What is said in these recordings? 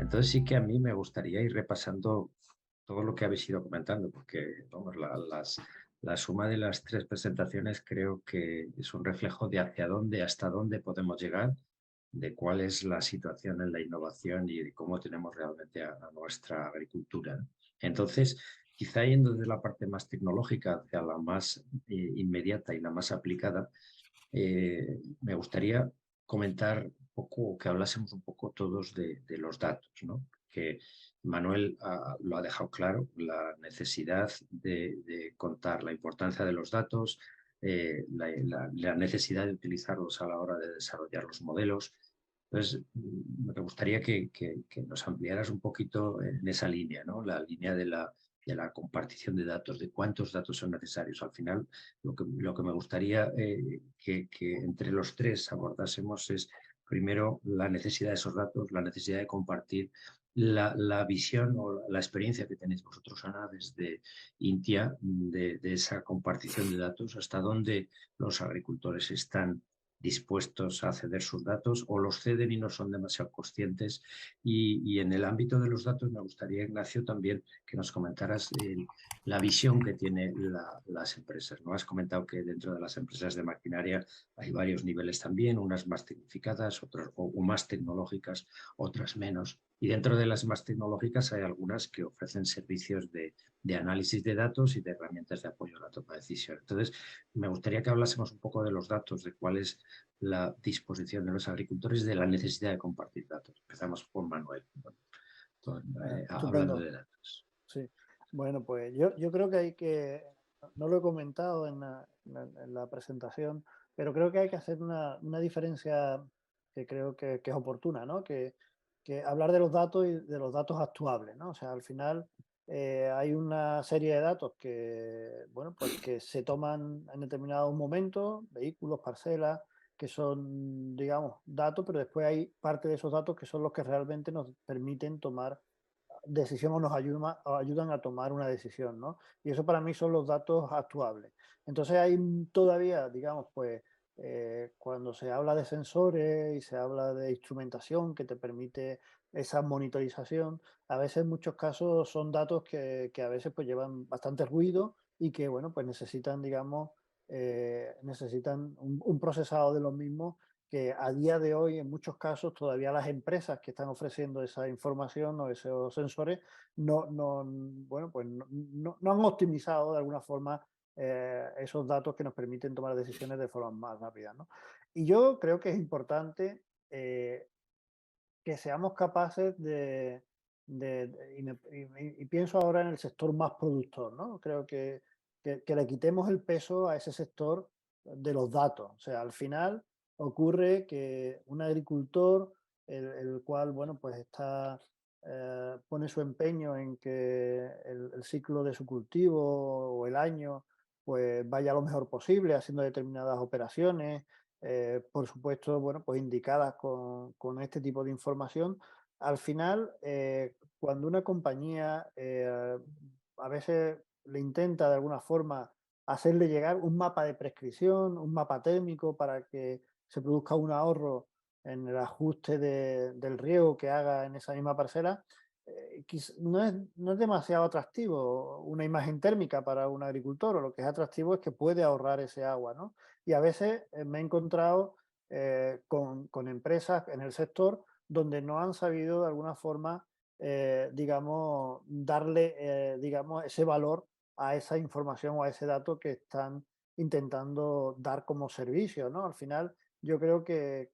Entonces sí que a mí me gustaría ir repasando todo lo que habéis ido comentando, porque vamos, la suma de las tres presentaciones creo que es un reflejo de hacia dónde, hasta dónde podemos llegar, de cuál es la situación en la innovación y de cómo tenemos realmente a nuestra agricultura, ¿no? Entonces, quizá yendo de la parte más tecnológica hacia la más inmediata y la más aplicada, me gustaría comentar un poco, que hablásemos un poco todos de los datos, ¿no? Que Manuel lo ha dejado claro, la necesidad de contar la importancia de los datos, la necesidad de utilizarlos a la hora de desarrollar los modelos. Entonces, me gustaría que nos ampliaras un poquito en esa línea, ¿no? La línea de la compartición de datos, de cuántos datos son necesarios. Al final, lo que me gustaría que entre los tres abordásemos es, primero, la necesidad de esos datos, la necesidad de compartir la visión o la experiencia que tenéis vosotros, Ana, desde Intia, de esa compartición de datos, hasta dónde los agricultores están dispuestos a ceder sus datos o los ceden y no son demasiado conscientes. Y en el ámbito de los datos me gustaría, Ignacio, también que nos comentaras la visión que tienen las empresas, ¿no? Has comentado que dentro de las empresas de maquinaria hay varios niveles también, unas más tecnificadas, otras o más tecnológicas, otras menos. Y dentro de las más tecnológicas hay algunas que ofrecen servicios de análisis de datos y de herramientas de apoyo a la toma de decisión. Entonces, me gustaría que hablásemos un poco de los datos, de cuál es la disposición de los agricultores, de la necesidad de compartir datos. Empezamos por Manuel, hablando Estupendo, de datos. sí. Bueno, pues yo creo que hay que, no lo he comentado en la presentación, pero creo que hay que hacer una diferencia que creo que es oportuna, ¿no? Que hablar de los datos y de los datos actuables, ¿no? O sea, al final hay una serie de datos que, bueno, pues que se toman en determinados momentos, vehículos, parcelas, que son, digamos, datos, pero después hay parte de esos datos que son los que realmente nos permiten tomar decisión o o ayudan a tomar una decisión, ¿no? Y eso para mí son los datos actuables. Entonces hay todavía, digamos, pues cuando se habla de sensores y se habla de instrumentación que te permite esa monitorización, a veces en muchos casos son datos que a veces pues llevan bastante ruido y que, bueno, pues necesitan, digamos, necesitan un procesado de los mismos que a día de hoy, en muchos casos, todavía las empresas que están ofreciendo esa información o esos sensores bueno, pues no han optimizado de alguna forma esos datos que nos permiten tomar decisiones de forma más rápida, ¿no? Y yo creo que es importante que seamos capaces y pienso ahora en el sector más productor, ¿no? Creo que le quitemos el peso a ese sector de los datos. O sea, al final ocurre que un agricultor, el cual, bueno, pues pone su empeño en que el ciclo de su cultivo o el año, pues vaya lo mejor posible, haciendo determinadas operaciones, por supuesto, bueno, pues indicadas con este tipo de información. Al final, cuando una compañía a veces le intenta de alguna forma hacerle llegar un mapa de prescripción, un mapa térmico para que se produzca un ahorro en el ajuste del riego que haga en esa misma parcela, no es demasiado atractivo una imagen térmica para un agricultor, o lo que es atractivo es que puede ahorrar ese agua, ¿no? Y a veces me he encontrado con empresas en el sector donde no han sabido de alguna forma, digamos, darle, digamos, ese valor a esa información o a ese dato que están intentando dar como servicio, ¿no? Al final, yo creo que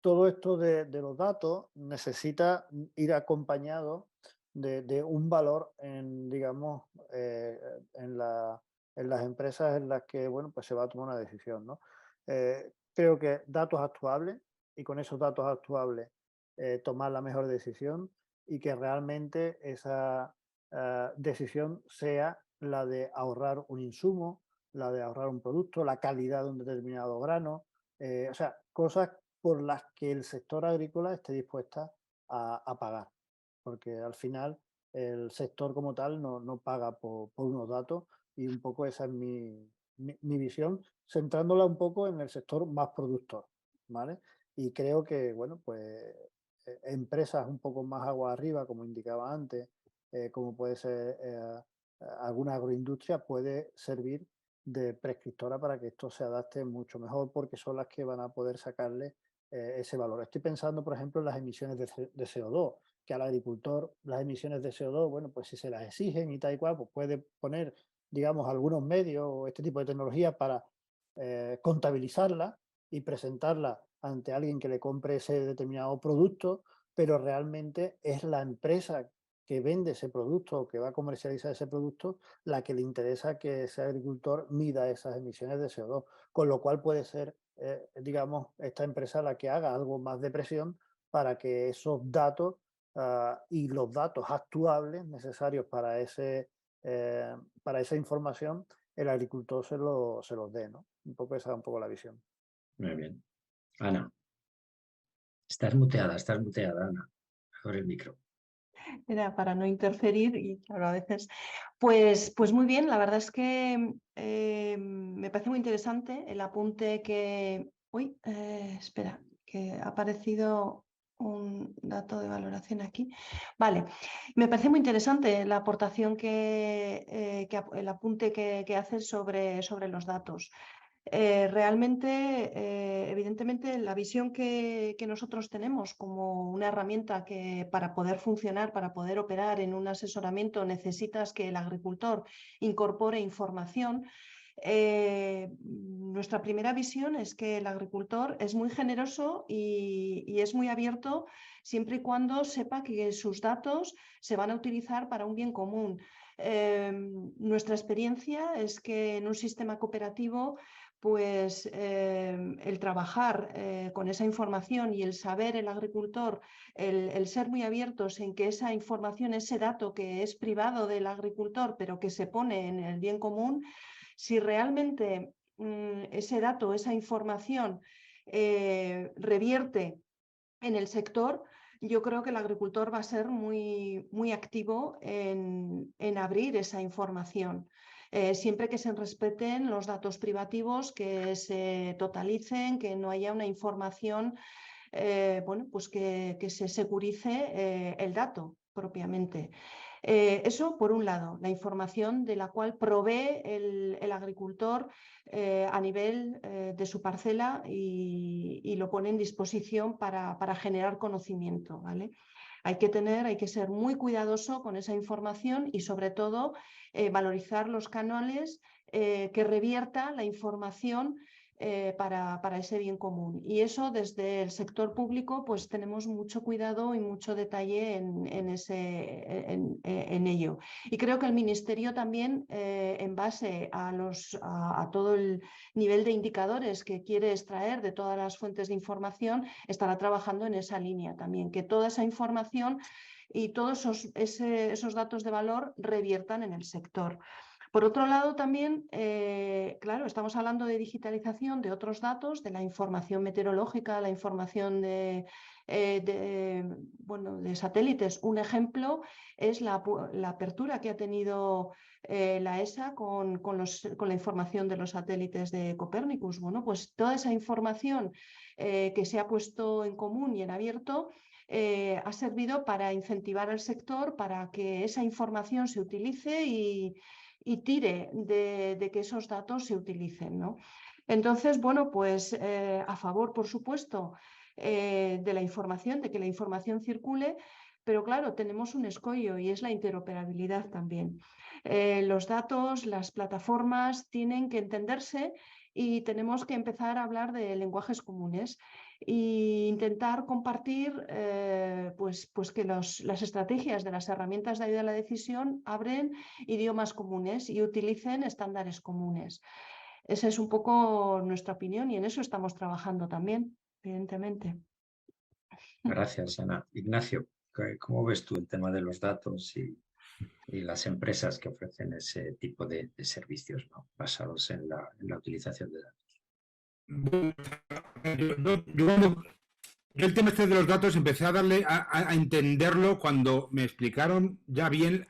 todo esto de los datos necesita ir acompañado de un valor en, digamos, en las empresas en las que, bueno, pues se va a tomar una decisión, ¿no? Creo que datos actuables y con esos datos actuables tomar la mejor decisión y que realmente esa decisión sea la de ahorrar un insumo, la de ahorrar un producto, la calidad de un determinado grano, o sea, cosas por las que el sector agrícola esté dispuesta a pagar, porque al final el sector como tal no paga por unos datos y un poco esa es mi visión, centrándola un poco en el sector más productor, ¿vale? Y creo que, bueno, pues empresas un poco más agua arriba, como indicaba antes, como puede ser alguna agroindustria, puede servir de prescriptora para que esto se adapte mucho mejor, porque son las que van a poder sacarle ese valor. Estoy pensando, por ejemplo, en las emisiones de CO2, que al agricultor las emisiones de CO2, bueno, pues si se las exigen y tal y cual, pues puede poner, digamos, algunos medios o este tipo de tecnología para contabilizarla y presentarla ante alguien que le compre ese determinado producto, pero realmente es la empresa que vende ese producto o que va a comercializar ese producto la que le interesa que ese agricultor mida esas emisiones de CO2, con lo cual puede ser, digamos, esta empresa la que haga algo más de presión para que esos datos y los datos actuables necesarios para esa información, el agricultor se los dé, ¿no? Un poco esa es un poco la visión. Muy bien. Ana, estás muteada, Ana. Abre el micro. Era para no interferir y claro, a veces. Pues muy bien, la verdad es que me parece muy interesante el apunte que... Uy, espera, que ha aparecido un dato de valoración aquí. Vale, me parece muy interesante la aportación el apunte que haces sobre los datos. Realmente, evidentemente, la visión que nosotros tenemos como una herramienta que para poder funcionar, para poder operar en un asesoramiento, necesitas que el agricultor incorpore información. Nuestra primera visión es que el agricultor es muy generoso y es muy abierto siempre y cuando sepa que sus datos se van a utilizar para un bien común. Nuestra experiencia es que en un sistema cooperativo pues el trabajar con esa información y el saber el agricultor, el ser muy abiertos en que esa información, ese dato que es privado del agricultor, pero que se pone en el bien común, si realmente ese dato, esa información revierte en el sector, yo creo que el agricultor va a ser muy, muy activo en abrir esa información. Siempre que se respeten los datos privativos, que se totalicen, que no haya una información bueno, pues que se securice el dato propiamente. Eso por un lado, la información de la cual provee el agricultor a nivel de su parcela y lo pone en disposición para generar conocimiento, ¿vale? Hay que ser muy cuidadoso con esa información y sobre todo valorizar los canales que revierta la información para ese bien común. Y eso desde el sector público pues tenemos mucho cuidado y mucho detalle en ello. Y creo que el Ministerio también, en base a todo el nivel de indicadores que quiere extraer de todas las fuentes de información, estará trabajando en esa línea también, que toda esa información y todos esos datos de valor reviertan en el sector. Por otro lado, también, claro, estamos hablando de digitalización de otros datos, de la información meteorológica, la información de satélites. Un ejemplo es la apertura que ha tenido la ESA con la información de los satélites de Copernicus. Bueno, pues toda esa información que se ha puesto en común y en abierto ha servido para incentivar al sector, para que esa información se utilice y tire de que esos datos se utilicen, ¿no? Entonces, bueno, pues a favor, por supuesto, de la información, de que la información circule, pero claro, tenemos un escollo y es la interoperabilidad también. Los datos, las plataformas tienen que entenderse y tenemos que empezar a hablar de lenguajes comunes e intentar compartir pues que las estrategias de las herramientas de ayuda a la decisión abren idiomas comunes y utilicen estándares comunes. Esa es un poco nuestra opinión y en eso estamos trabajando también, evidentemente. Gracias, Ana. Ignacio, ¿cómo ves tú el tema de los datos y las empresas que ofrecen ese tipo de servicios, ¿no?, basados en la utilización de datos? Yo el tema este de los datos empecé a darle a entenderlo cuando me explicaron ya bien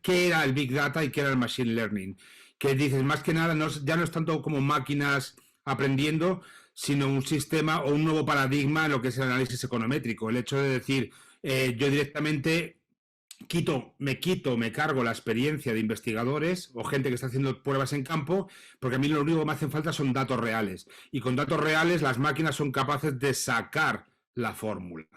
qué era el Big Data y qué era el Machine Learning. Que dices, más que nada, ya no es tanto como máquinas aprendiendo, sino un sistema o un nuevo paradigma en lo que es el análisis econométrico. El hecho de decir, yo directamente me cargo la experiencia de investigadores o gente que está haciendo pruebas en campo, porque a mí lo único que me hacen falta son datos reales. Y con datos reales las máquinas son capaces de sacar la fórmula.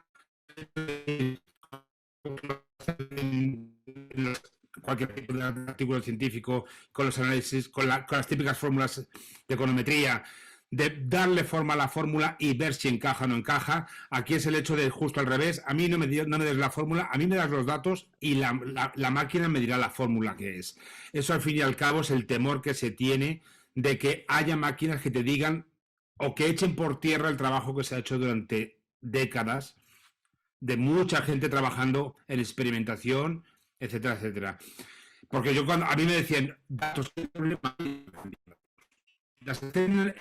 Cualquier tipo de artículo científico, con los análisis, con las típicas fórmulas de econometría, de darle forma a la fórmula y ver si encaja o no encaja. Aquí es el hecho de justo al revés. A mí no me des la fórmula, a mí me das los datos y la máquina me dirá la fórmula que es. Eso al fin y al cabo es el temor que se tiene de que haya máquinas que te digan o que echen por tierra el trabajo que se ha hecho durante décadas de mucha gente trabajando en experimentación, etcétera, etcétera. Porque yo cuando a mí me decían datos, ¿qué problema hay? Las estén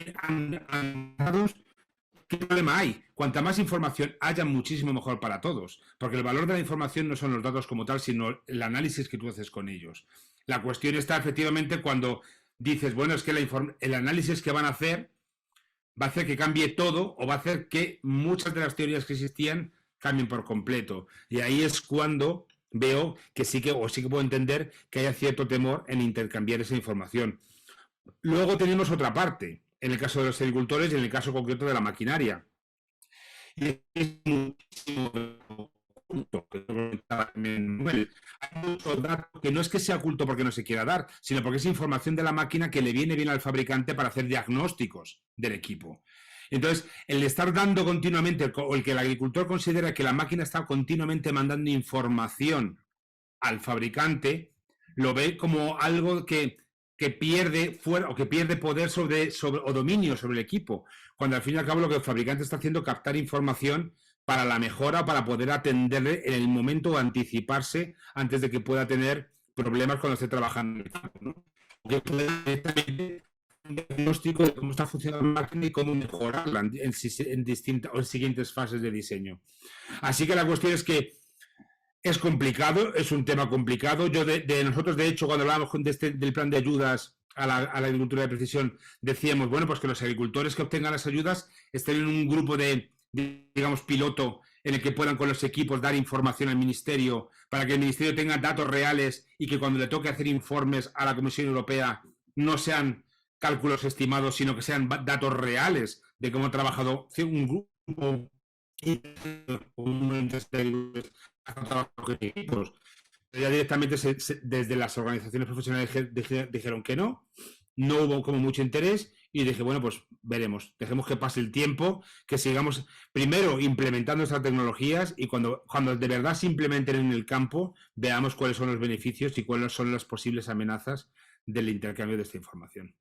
datos, ¿qué problema hay? Cuanta más información haya, muchísimo mejor para todos. Porque el valor de la información no son los datos como tal, sino el análisis que tú haces con ellos. La cuestión está efectivamente cuando dices, bueno, es que el análisis que van a hacer va a hacer que cambie todo o va a hacer que muchas de las teorías que existían cambien por completo. Y ahí es cuando veo que sí que puedo entender que haya cierto temor en intercambiar esa información. Luego tenemos otra parte, en el caso de los agricultores y en el caso concreto de la maquinaria. Y es muchísimo oculto, hay mucho dato que no es que sea oculto porque no se quiera dar, sino porque es información de la máquina que le viene bien al fabricante para hacer diagnósticos del equipo. Entonces, el estar dando continuamente, o el que el agricultor considera que la máquina está continuamente mandando información al fabricante, lo ve como algo que pierde fuera o que pierde poder o dominio sobre el equipo, cuando al fin y al cabo lo que el fabricante está haciendo es captar información para la mejora, para poder atenderle en el momento o anticiparse antes de que pueda tener problemas cuando esté trabajando en el campo, ¿no? Que pueda tener un diagnóstico de cómo está funcionando la máquina y cómo mejorarla en distintas o en siguientes fases de diseño. Así que la cuestión es que es complicado, es un tema complicado. Nosotros, de hecho, cuando hablábamos del plan de ayudas a la agricultura de precisión, decíamos, bueno, pues que los agricultores que obtengan las ayudas estén en un grupo digamos, piloto, en el que puedan con los equipos dar información al Ministerio, para que el Ministerio tenga datos reales y que cuando le toque hacer informes a la Comisión Europea no sean cálculos estimados, sino que sean datos reales de cómo ha trabajado un grupo equipos. Ya directamente desde las organizaciones profesionales dijeron que no hubo como mucho interés y dije, bueno, pues veremos, dejemos que pase el tiempo, que sigamos primero implementando estas tecnologías y cuando de verdad se implementen en el campo, veamos cuáles son los beneficios y cuáles son las posibles amenazas del intercambio de esta información.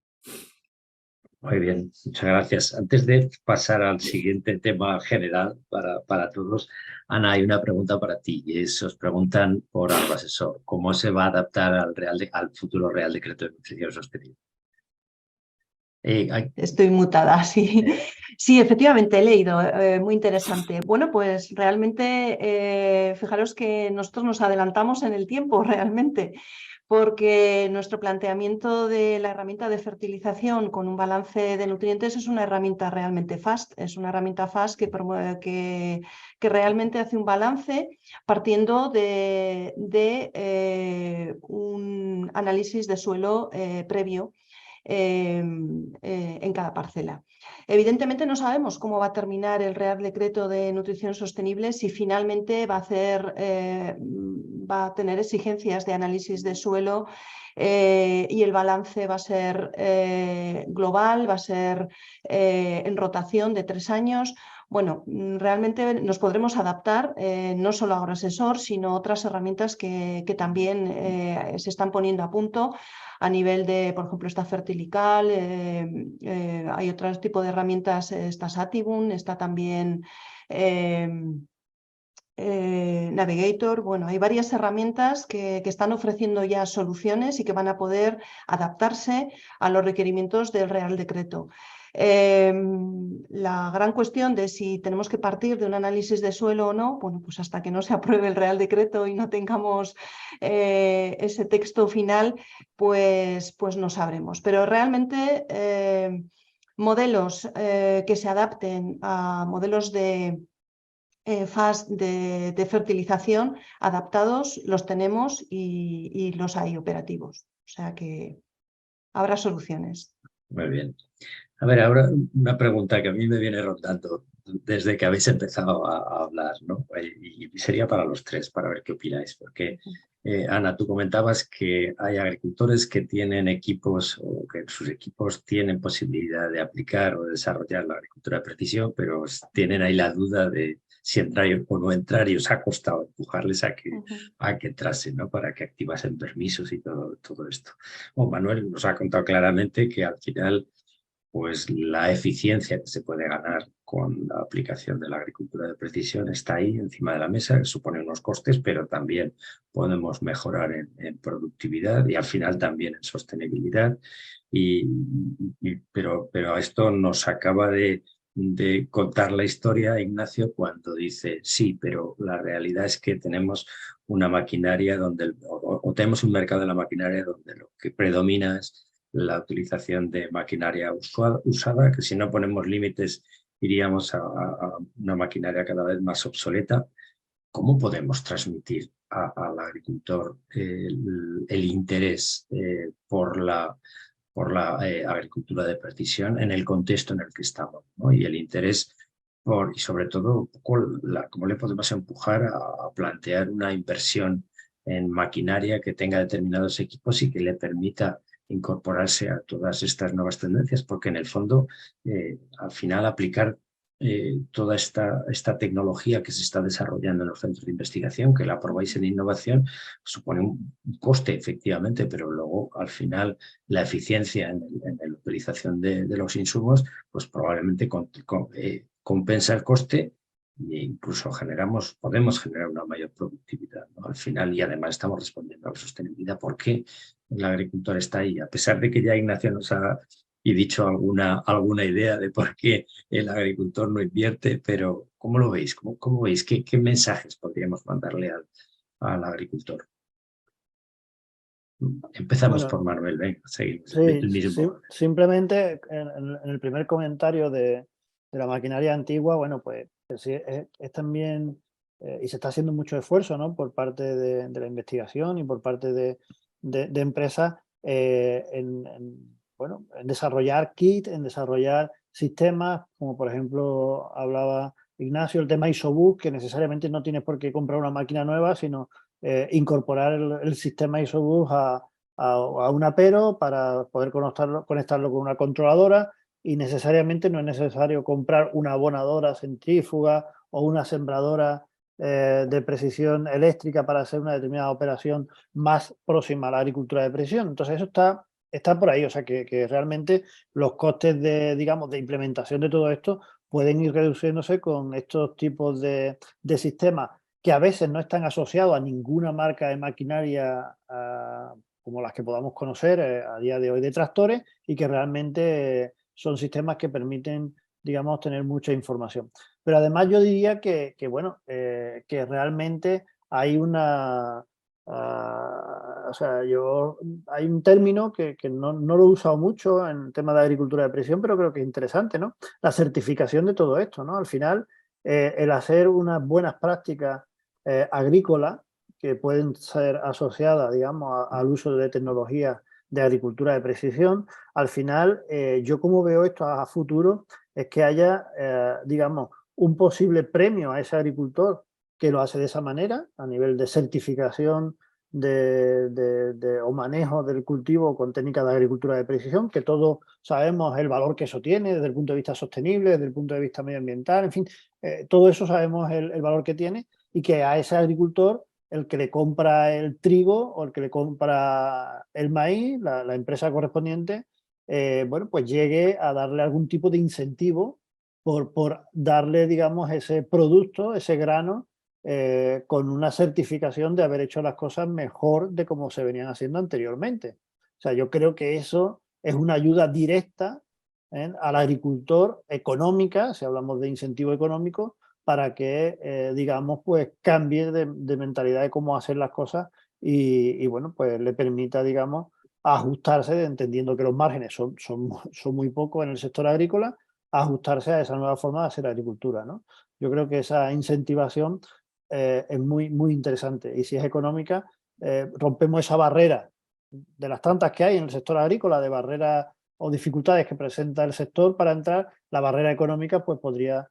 Muy bien, muchas gracias. Antes de pasar al siguiente tema general para todos, Ana, hay una pregunta para ti. Os preguntan por AgroAsesor, ¿cómo se va a adaptar al futuro Real Decreto de Nutrición Sostenible? Estoy mutada, sí. Sí, efectivamente, he leído, muy interesante. Bueno, pues realmente, fijaros que nosotros nos adelantamos en el tiempo, realmente, porque nuestro planteamiento de la herramienta de fertilización con un balance de nutrientes es una herramienta realmente fast, es una herramienta fast que realmente hace un balance partiendo de un análisis de suelo previo en cada parcela. Evidentemente no sabemos cómo va a terminar el Real Decreto de Nutrición Sostenible, si finalmente va a tener exigencias de análisis de suelo y el balance va a ser global, va a ser en rotación de 3 años. Bueno, realmente nos podremos adaptar, no solo a AgroAsesor, sino a otras herramientas que también se están poniendo a punto a nivel de, por ejemplo, está Fertilical, hay otro tipo de herramientas, está Satibun, está también Navigator. Bueno, hay varias herramientas que están ofreciendo ya soluciones y que van a poder adaptarse a los requerimientos del Real Decreto. La gran cuestión de si tenemos que partir de un análisis de suelo o no, bueno, pues hasta que no se apruebe el Real Decreto y no tengamos ese texto final, pues no sabremos. Pero realmente modelos que se adapten a modelos de FAST de fertilización adaptados, los tenemos y los hay operativos. O sea que habrá soluciones. Muy bien. A ver, ahora una pregunta que a mí me viene rondando desde que habéis empezado a hablar, ¿no? Y sería para los tres, para ver qué opináis. Porque, Ana, tú comentabas que hay agricultores que tienen equipos o que sus equipos tienen posibilidad de aplicar o desarrollar la agricultura de precisión, pero tienen ahí la duda de si entrar o no entrar y os ha costado empujarles a que entrasen, ¿no? Para que activasen permisos y todo esto. Bueno, Manuel nos ha contado claramente que al final pues la eficiencia que se puede ganar con la aplicación de la agricultura de precisión está ahí encima de la mesa, que supone unos costes, pero también podemos mejorar en productividad y al final también en sostenibilidad. Pero esto nos acaba de contar la historia, Ignacio, cuando dice, sí, pero la realidad es que tenemos una maquinaria donde, o tenemos un mercado de la maquinaria donde lo que predomina es la utilización de maquinaria usada, que si no ponemos límites iríamos a una maquinaria cada vez más obsoleta. ¿Cómo podemos transmitir al agricultor el interés por la agricultura de precisión en el contexto en el que estamos, ¿no? Y el interés y sobre todo cómo le podemos empujar a plantear una inversión en maquinaria que tenga determinados equipos y que le permita incorporarse a todas estas nuevas tendencias, porque en el fondo, al final, aplicar toda esta tecnología que se está desarrollando en los centros de investigación, que la aprobáis en innovación, supone un coste, efectivamente, pero luego, al final, la eficiencia en la utilización de los insumos, pues probablemente compensa el coste e incluso podemos generar una mayor productividad, ¿no? Al final, y además estamos respondiendo a la sostenibilidad. ¿Por qué el agricultor está ahí? A pesar de que ya Ignacio nos ha dicho alguna idea de por qué el agricultor no invierte, pero ¿cómo lo veis? ¿Cómo veis? ¿Qué mensajes podríamos mandarle al agricultor? Empezamos por Manuel, venga, seguimos. Sí, simplemente en el primer comentario de la maquinaria antigua, bueno, pues es también, y se está haciendo mucho esfuerzo, ¿no? Por parte de la investigación y por parte de empresas en desarrollar kits, en desarrollar sistemas, como por ejemplo hablaba Ignacio, el tema ISOBUS, que necesariamente no tienes por qué comprar una máquina nueva, sino incorporar el sistema ISOBUS a un apero para poder conectarlo con una controladora, y necesariamente no es necesario comprar una abonadora centrífuga o una sembradora de precisión eléctrica para hacer una determinada operación más próxima a la agricultura de precisión. Entonces eso está por ahí, o sea que realmente los costes de implementación de todo esto pueden ir reduciéndose con estos tipos de sistemas que a veces no están asociados a ninguna marca de maquinaria como las que podamos conocer a día de hoy de tractores, y que realmente son sistemas que permiten, digamos, tener mucha información. Pero además yo diría que realmente hay hay un término que no lo he usado mucho en tema de agricultura de precisión, pero creo que es interesante, ¿no? La certificación de todo esto, ¿no? Al final, el hacer unas buenas prácticas agrícolas que pueden ser asociadas, digamos, al uso de tecnologías de agricultura de precisión, al final, yo como veo esto a futuro, es que haya, digamos, un posible premio a ese agricultor que lo hace de esa manera, a nivel de certificación o manejo del cultivo con técnicas de agricultura de precisión, que todos sabemos el valor que eso tiene desde el punto de vista sostenible, desde el punto de vista medioambiental, en fin, todo eso sabemos el valor que tiene, y que a ese agricultor, el que le compra el trigo o el que le compra el maíz, la empresa correspondiente, bueno, pues llegue a darle algún tipo de incentivo por darle, digamos, ese producto, ese grano, con una certificación de haber hecho las cosas mejor de como se venían haciendo anteriormente. O sea, yo creo que eso es una ayuda directa al agricultor económica, si hablamos de incentivo económico, para que, digamos, pues cambie de mentalidad de cómo hacer las cosas y, bueno, pues le permita, digamos, a ajustarse, entendiendo que los márgenes son muy pocos en el sector agrícola, a ajustarse a esa nueva forma de hacer agricultura, ¿no? Yo creo que esa incentivación es muy interesante, y si es económica, rompemos esa barrera de las tantas que hay en el sector agrícola, de barreras o dificultades que presenta el sector para entrar. La barrera económica pues podría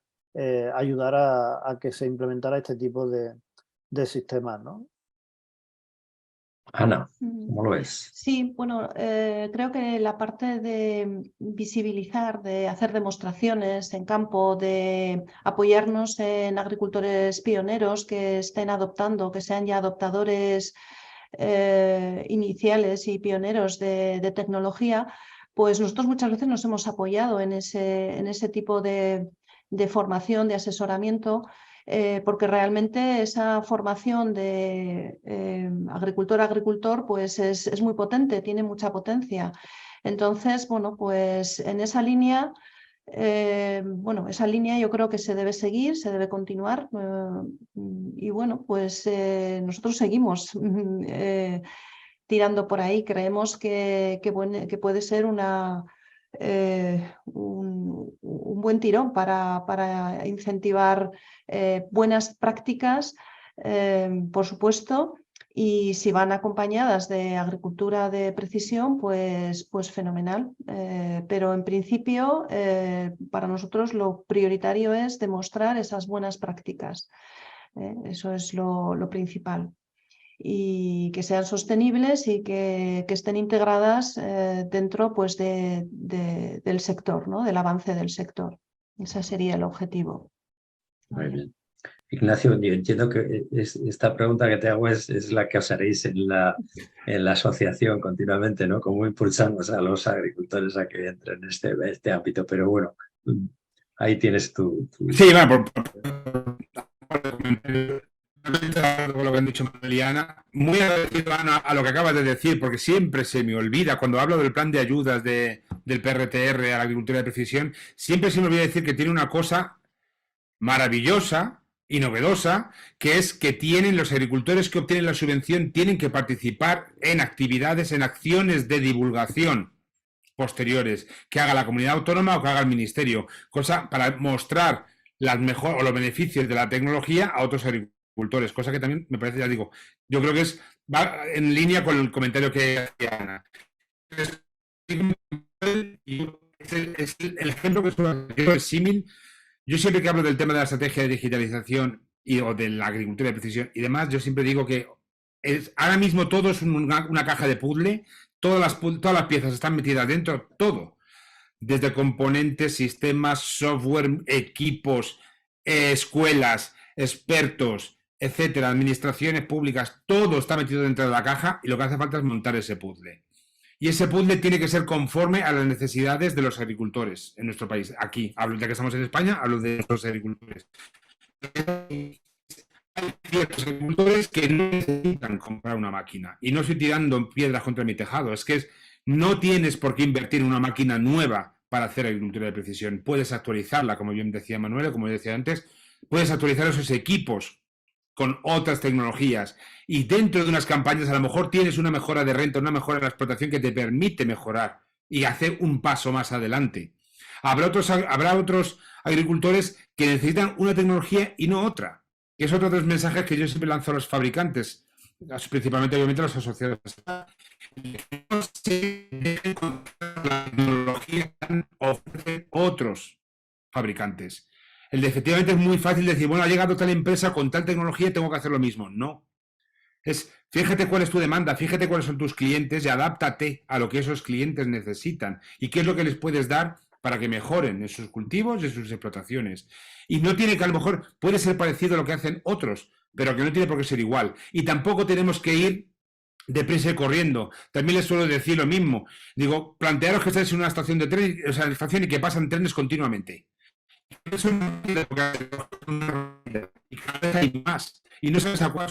ayudar a que se implementara este tipo de sistemas, ¿no? Ana, ¿cómo lo ves? Sí, bueno, creo que la parte de visibilizar, de hacer demostraciones en campo, de apoyarnos en agricultores pioneros que estén adoptando, que sean ya adoptadores iniciales y pioneros de tecnología, pues nosotros muchas veces nos hemos apoyado en ese tipo de formación, de asesoramiento, porque realmente esa formación de agricultor a agricultor pues es muy potente, tiene mucha potencia. Entonces, bueno, pues en esa línea, esa línea yo creo que se debe seguir, se debe continuar, y bueno, pues nosotros seguimos tirando por ahí. Creemos que puede ser un buen tirón para incentivar buenas prácticas, por supuesto, y si van acompañadas de agricultura de precisión, pues fenomenal. Pero en principio, para nosotros lo prioritario es demostrar esas buenas prácticas. Eso es lo principal. Y que sean sostenibles y que estén integradas dentro pues, del sector, ¿no? Del avance del sector. Ese sería el objetivo. Muy bien. Ignacio, yo entiendo que esta pregunta que te hago es la que os haréis en la asociación continuamente, ¿no? ¿Cómo impulsamos a los agricultores a que entren en este ámbito? Pero bueno, ahí tienes tu... Sí, bueno, por lo que han dicho Mariana, muy agradecido, Ana, a lo que acabas de decir, porque siempre se me olvida, cuando hablo del plan de ayudas del PRTR a la agricultura de precisión, siempre se me olvida decir que tiene una cosa maravillosa y novedosa, que es que los agricultores que obtienen la subvención tienen que participar en actividades, en acciones de divulgación posteriores, que haga la comunidad autónoma o que haga el ministerio, cosa para mostrar los beneficios de la tecnología a otros agricultores, cosa que también me parece, ya digo, yo creo que va en línea con el comentario que hacía Ana. Es el ejemplo que es símil. Yo siempre que hablo del tema de la estrategia de digitalización o de la agricultura de precisión y demás, yo siempre digo que ahora mismo todo es una caja de puzzle, todas las piezas están metidas dentro, todo, desde componentes, sistemas, software, equipos, escuelas, expertos, etcétera, administraciones públicas, todo está metido dentro de la caja y lo que hace falta es montar ese puzzle. Y ese puzzle tiene que ser conforme a las necesidades de los agricultores en nuestro país. Aquí, ya que estamos en España, hablo de nuestros agricultores. Hay ciertos agricultores que no necesitan comprar una máquina. Y no estoy tirando piedras contra mi tejado. Es que no tienes por qué invertir en una máquina nueva para hacer agricultura de precisión. Puedes actualizarla, como bien decía Manuel, como yo decía antes. Puedes actualizar esos equipos con otras tecnologías, y dentro de unas campañas a lo mejor tienes una mejora de renta, una mejora de la explotación que te permite mejorar y hacer un paso más adelante. Habrá otros agricultores que necesitan una tecnología y no otra. Es otro de los mensajes que yo siempre lanzo a los fabricantes, principalmente obviamente a los asociados. No se dejen encontrar la tecnología que ofrecen otros fabricantes. Efectivamente es muy fácil decir, bueno, ha llegado tal empresa con tal tecnología y tengo que hacer lo mismo. No. Fíjate cuál es tu demanda, fíjate cuáles son tus clientes y adáptate a lo que esos clientes necesitan y qué es lo que les puedes dar para que mejoren en sus cultivos y en sus explotaciones. Y no tiene que, a lo mejor, puede ser parecido a lo que hacen otros, pero que no tiene por qué ser igual. Y tampoco tenemos que ir deprisa y corriendo. También les suelo decir lo mismo. Digo, plantearos que estáis en una estación de tren, o sea, en estación y que pasan trenes continuamente. Eso y cada vez hay más y no sabes a cuál,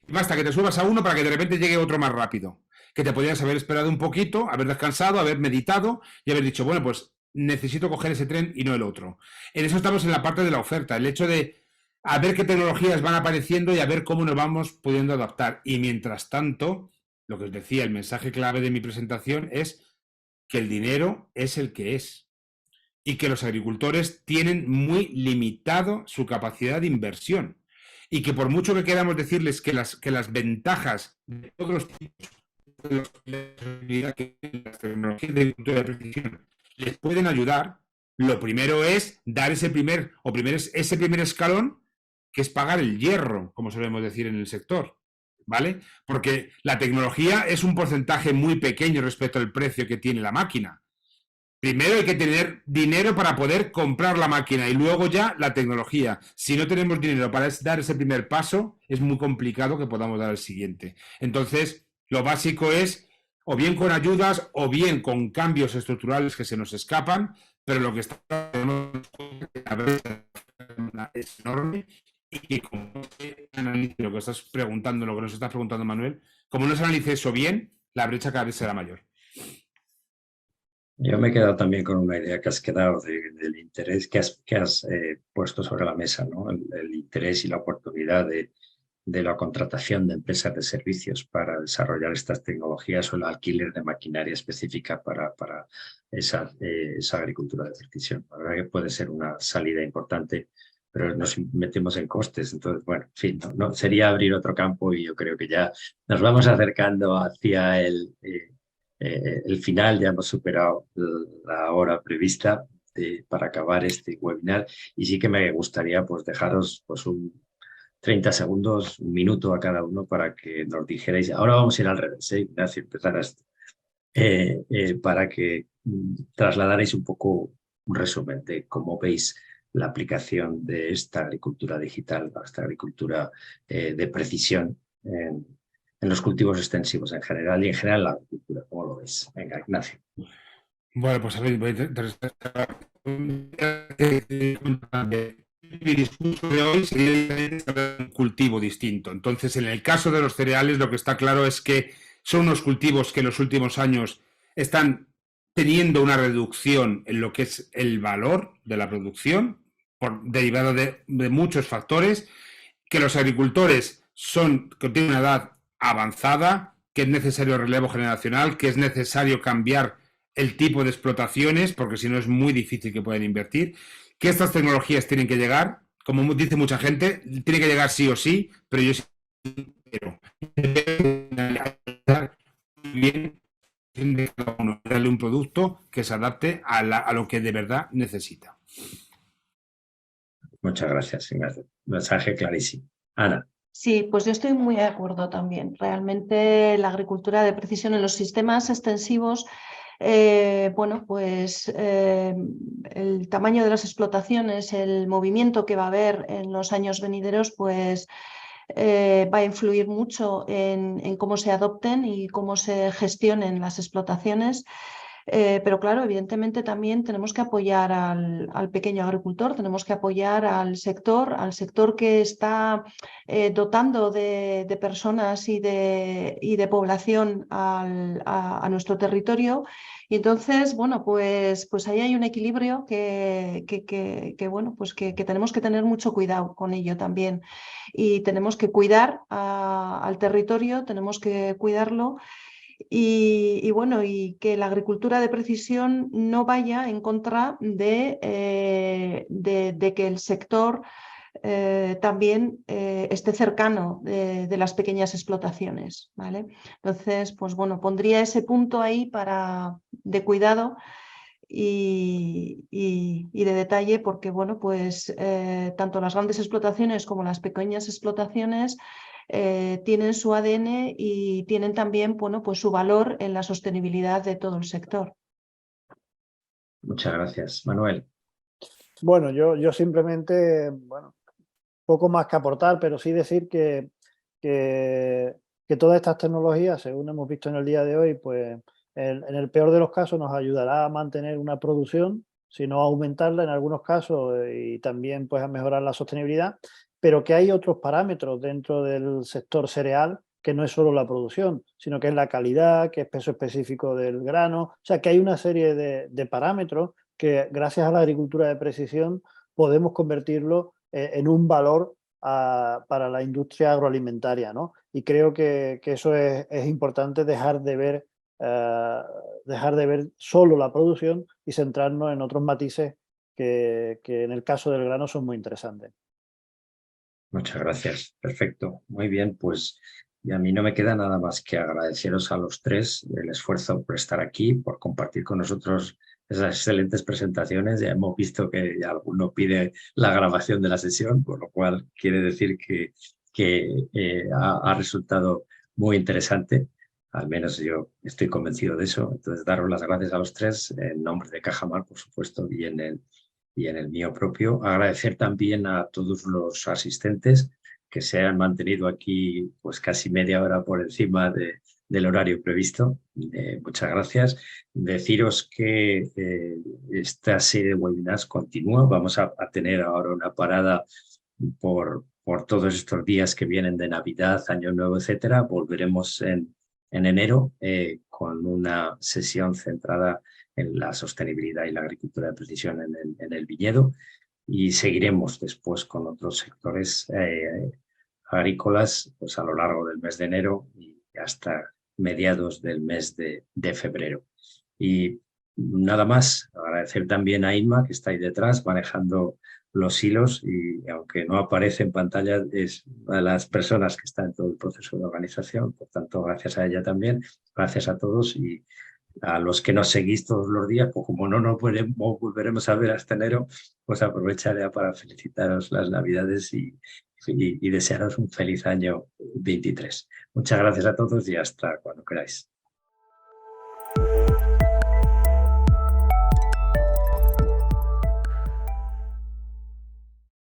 y basta que te subas a uno para que de repente llegue otro más rápido, que te podrías haber esperado un poquito, haber descansado, haber meditado y haber dicho, bueno, pues necesito coger ese tren y no el otro. En eso estamos en la parte de la oferta, el hecho de a ver qué tecnologías van apareciendo y a ver cómo nos vamos pudiendo adaptar. Y mientras tanto, lo que os decía, el mensaje clave de mi presentación es que el dinero es el que es y que los agricultores tienen muy limitado su capacidad de inversión y que por mucho que queramos decirles que las ventajas de todos los tipos que las tecnologías de agricultura de precisión les pueden ayudar, lo primero es dar ese primer escalón, que es pagar el hierro, como solemos decir en el sector, ¿vale? Porque la tecnología es un porcentaje muy pequeño respecto al precio que tiene la máquina. Primero hay que tener dinero para poder comprar la máquina y luego ya la tecnología. Si no tenemos dinero para dar ese primer paso, es muy complicado que podamos dar el siguiente. Entonces, lo básico es o bien con ayudas o bien con cambios estructurales que se nos escapan, pero lo que está es enorme y que como no se analice lo que estás preguntando, lo que nos estás preguntando, Manuel, como no se analice eso bien, la brecha cada vez será mayor. Yo me he quedado también con una idea que has quedado del interés que has puesto sobre la mesa, ¿no? El interés y la oportunidad de la contratación de empresas de servicios para desarrollar estas tecnologías o el alquiler de maquinaria específica para esa agricultura de precisión. La verdad que puede ser una salida importante, pero nos metemos en costes. Entonces, bueno, en fin, no sería abrir otro campo y yo creo que ya nos vamos acercando hacia el final. Ya hemos superado la hora prevista para acabar este webinar y sí que me gustaría pues dejaros pues 30 segundos, un minuto a cada uno para que nos dijerais. Ahora vamos a ir al revés, Ignacio, empezar esto, para que trasladarais un poco un resumen de cómo veis la aplicación de esta agricultura digital, esta agricultura de precisión en los cultivos extensivos en general y en general la agricultura. ¿Cómo lo veis? Venga, Ignacio. Bueno, pues a ver, voy a intentar mi discurso de hoy sería un cultivo distinto. Entonces, en el caso de los cereales, lo que está claro es que son unos cultivos que en los últimos años están teniendo una reducción en lo que es el valor de la producción, derivado de muchos factores, que los agricultores que tienen una edad avanzada, que es necesario relevo generacional, que es necesario cambiar el tipo de explotaciones, porque si no es muy difícil que puedan invertir, que estas tecnologías tienen que llegar, como dice mucha gente, tiene que llegar sí o sí, pero yo sí quiero bien darle un producto que se adapte a lo que de verdad necesita. Muchas gracias, Ignacio. Mensaje clarísimo. Ana. Sí, pues yo estoy muy de acuerdo también. Realmente la agricultura de precisión en los sistemas extensivos, bueno, pues el tamaño de las explotaciones, el movimiento que va a haber en los años venideros, pues va a influir mucho en cómo se adopten y cómo se gestionen las explotaciones. Pero claro, evidentemente también tenemos que apoyar al pequeño agricultor, tenemos que apoyar al sector que está dotando de personas y de población a nuestro territorio. Y entonces, bueno, pues ahí hay un equilibrio bueno, pues que tenemos que tener mucho cuidado con ello también. Y tenemos que cuidar al territorio, tenemos que cuidarlo. Y bueno, y que la agricultura de precisión no vaya en contra de que el sector también esté cercano de las pequeñas explotaciones, ¿vale? Entonces, pues bueno, pondría ese punto ahí de cuidado y de detalle, porque bueno, pues tanto las grandes explotaciones como las pequeñas explotaciones tienen su ADN y tienen también, bueno, pues su valor en la sostenibilidad de todo el sector. Muchas gracias. Manuel. Bueno, yo simplemente, bueno, poco más que aportar, pero sí decir que todas estas tecnologías, según hemos visto en el día de hoy, pues en el peor de los casos nos ayudará a mantener una producción, sino a aumentarla en algunos casos y también pues a mejorar la sostenibilidad, pero que hay otros parámetros dentro del sector cereal que no es solo la producción, sino que es la calidad, que es peso específico del grano, o sea que hay una serie de parámetros que gracias a la agricultura de precisión podemos convertirlo en un valor para la industria agroalimentaria, ¿no? Y creo que eso es importante, dejar de ver solo la producción y centrarnos en otros matices que en el caso del grano son muy interesantes. Muchas gracias. Perfecto. Muy bien, pues y a mí no me queda nada más que agradeceros a los tres el esfuerzo por estar aquí, por compartir con nosotros esas excelentes presentaciones. Ya hemos visto que ya alguno pide la grabación de la sesión, con lo cual quiere decir que ha resultado muy interesante. Al menos yo estoy convencido de eso. Entonces, daros las gracias a los tres en nombre de Cajamar, por supuesto, y en el mío propio. Agradecer también a todos los asistentes que se han mantenido aquí pues casi media hora por encima del horario previsto. Muchas gracias. Deciros que esta serie de webinars continúa. Vamos a tener ahora una parada por todos estos días que vienen de Navidad, Año Nuevo, etcétera. Volveremos en enero con una sesión centrada en la sostenibilidad y la agricultura de precisión en el viñedo, y seguiremos después con otros sectores agrícolas pues a lo largo del mes de enero y hasta mediados del mes de febrero. Y nada más, agradecer también a Inma, que está ahí detrás manejando los hilos, y aunque no aparece en pantalla, es una de las personas que está en todo el proceso de organización. Por tanto, gracias a ella también, gracias a todos, y a los que nos seguís todos los días, pues como no nos volveremos a ver hasta enero, pues aprovecharé para felicitaros las Navidades y desearos un feliz año 23. Muchas gracias a todos y hasta cuando queráis.